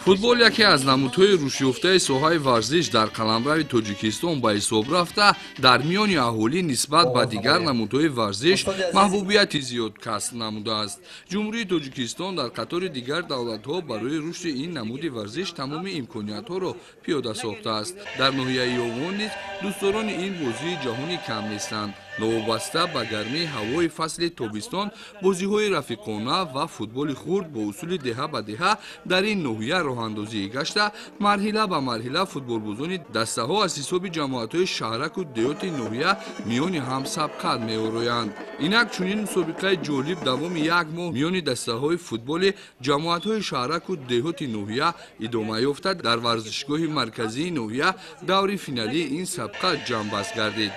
футбол яке аз намудҳои рушдёфтаи соҳаи варзиш дар қаламрави Тоҷикистон ба ҳисоб рафта, дар миёни аҳолӣ нисбат ба дигар намудҳои варзиш маҳбубияти зиёд касб намудааст. ҷумҳурии Тоҷикистон дар қатори дигар давлатҳо барои рушди ин намуди варзиш тамоми имкониятҳоро пиёда сохтааст. дар ноҳияи Ёвон низ дӯстдорони ин бозии ҷаҳонӣ кам нестанд. новобаста ба гармии ҳавои фасли тобистон, бозиҳои рафиқона ва футболи хурд бо усули деҳа ба деҳа дар ин ноҳия роҳандозӣ гашта, марҳила ба марҳила футболбозони дастаҳо аз ҳисоби ҷамоатҳои шаҳраку деҳоти ноҳия миёни ҳам сабқат меороянд. инак чунин мусобиқаи ҷолиб давоми як моҳ миёни дастаҳои футболи ҷамоатҳои шаҳраку деҳоти ноҳия идома ёфта, дар варзишгоҳи марказии ноҳия даври финалии ин сабқат ҷамъбаст гардид.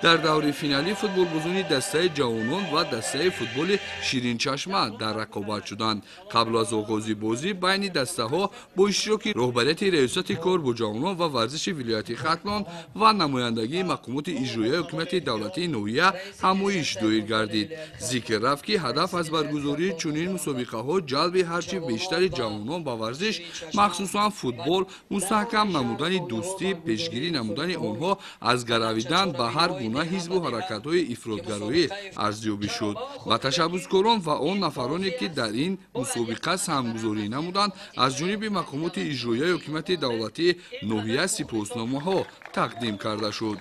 дар даври финалӣ футболбозони дастаи ҷавонон ва дастаи футболи ширинчашма дар рақобат шуданд. қабл аз оғози бозӣ байни дастаҳо бо иштироки роҳбарияти раёсати кор бо ҷавонон ва варзиши вилояти Хатлон ва намояндагии мақомоти иҷроияи ҳукумати давлатии ноҳия ҳамоиш доир гардид. зикр рафт ки ҳадаф аз баргузории чунин мусобиқаҳо ҷалби ҳарчи бештари ҷавонон ба варзиш, махсусан футбол, мустаҳкам намудани дӯстӣ, пешгирӣ намудани онҳо аз гаравидан ба ҳар ҳизбу ҳаракатҳои ифротгароӣ арзёбӣ шуд. ва ташаббускорон ва он нафароне ки дар ин мусобиқа саҳмгузорӣ намуданд, аз ҷониби мақомоти иҷроияи ҳукумати давлатии ноҳия сипосномаҳо тақдим карда шуд.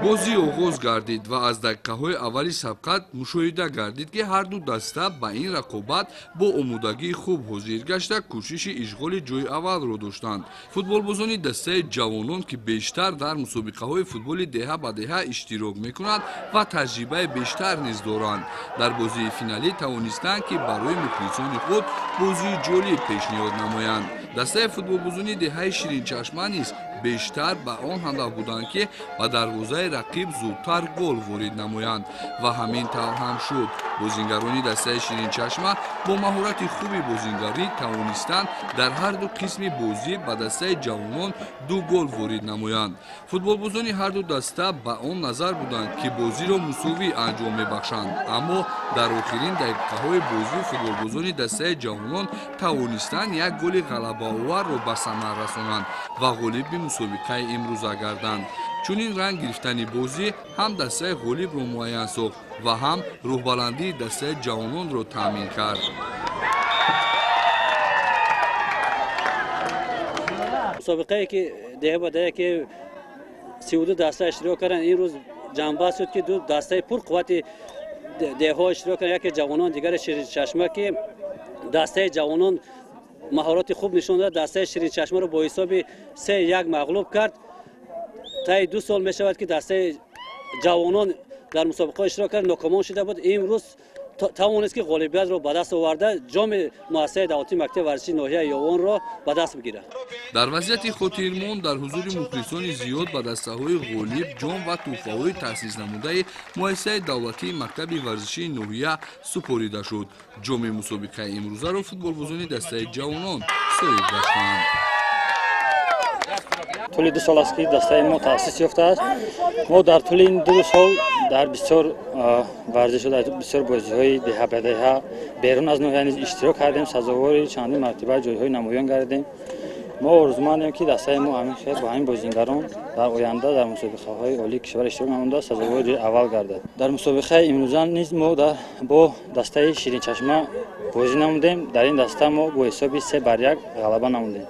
бозӣ оғоз гардид ва аз дақиқаҳои аввали сабқат мушоҳида гардид ки ҳарду даста ба ин рақобат бо омодагии хуб ҳозир гашта кӯшиши ишғоли ҷойи аввалро доштанд. футболбозони дастаи ҷавонон ки бештар дар мусобиқаҳои футболи деҳа ба деҳа иштирок мекунанд ва таҷрибаи бештар низ доранд, дар бозии финалӣ тавонистанд ки барои мухлисони худ бозии ҷолиб пешниҳод намоянд. дастаи футболбозони деҳаи ширинчашма низ бештар ба он ҳадаф буданд ки ба дарвозаи рақиб зудтар гол ворид намоянд ва ҳамин тавр ҳам шуд. бозингарони дастаи ширинчашма бо маҳорати хуби бозингарӣ тавонистанд дар ҳарду қисми бозӣ ба дастаи ҷавонон ду гол ворид намоянд. футболбозони ҳарду даста ба он назар буданд ки бозиро мусовӣ анҷом мебахшанд, аммо дар охирин дақиқаҳои бозӣ футболбозони дастаи ҷавонон тавонистанд як голи ғалабаоварро ба самар расонанд ва ғолиби мусобиқаи имрӯза гарданд. чунин ранг гирифтани бозӣ ҳам дастаи ғолибро муайян сохт ва ҳам рӯҳбаландии дастаи ҷавононро таъмин кард. мусобиқае ки деҳа ба деҳа ки 32 даста иштирок карданд, ин рӯз ҷанбаст шуд ки ду дастаи пурқуввати деҳаҳо иштирок карданд, яке ҷавонон, дигаре ширинчашма ки дастаи ҷавонон маҳороти хуб нишон дод, дастаи ширинчашмаро бо ҳисоби 3-1 мағлуб кард. таи 2 сол мешавад ки дастаи ҷавонон дар мусобиқаҳо иштирок кард, нокомон шуда буд. имрӯз тавонист ки ғолибиятро ба даст оварда ҷоми муассисаи давлатии мактаби варзиши ноҳияи Ёвонро ба даст бигирад. дар вазъияти хотирмон дар ҳузури мухлисони зиёд ба дастаҳои ғолиб ҷом ва тӯҳфаҳои таъсиснамудаи муассисаи давлатии мактаби варзишии ноҳия супорида шуд. ҷоми мусобиқаи имрӯзаро футболбозони дастаи ҷавонон соҳиб гаштанд. طول 2 سال است که دسته ما تأسیس یافته است. ما در طول این 2 سال در بسیار ورزش و در بسیار بازی‌های دهه به دهه بیرون از ناحیه نیز اشتراک کردیم، سزاوار چندین مرتبه جای‌های نمایان گردیدیم. ما آرزومندیم که دسته ما همیشه با همین بازیگران در آینده در مسابقه‌های عالی کشور اشتراک نماینده سزاوار جای اول گردد. در مسابقه امروز نیز ما با دسته شیرین چشمه بازی نمودیم. در این دسته ما با حساب 3-1 غلبه نمودیم.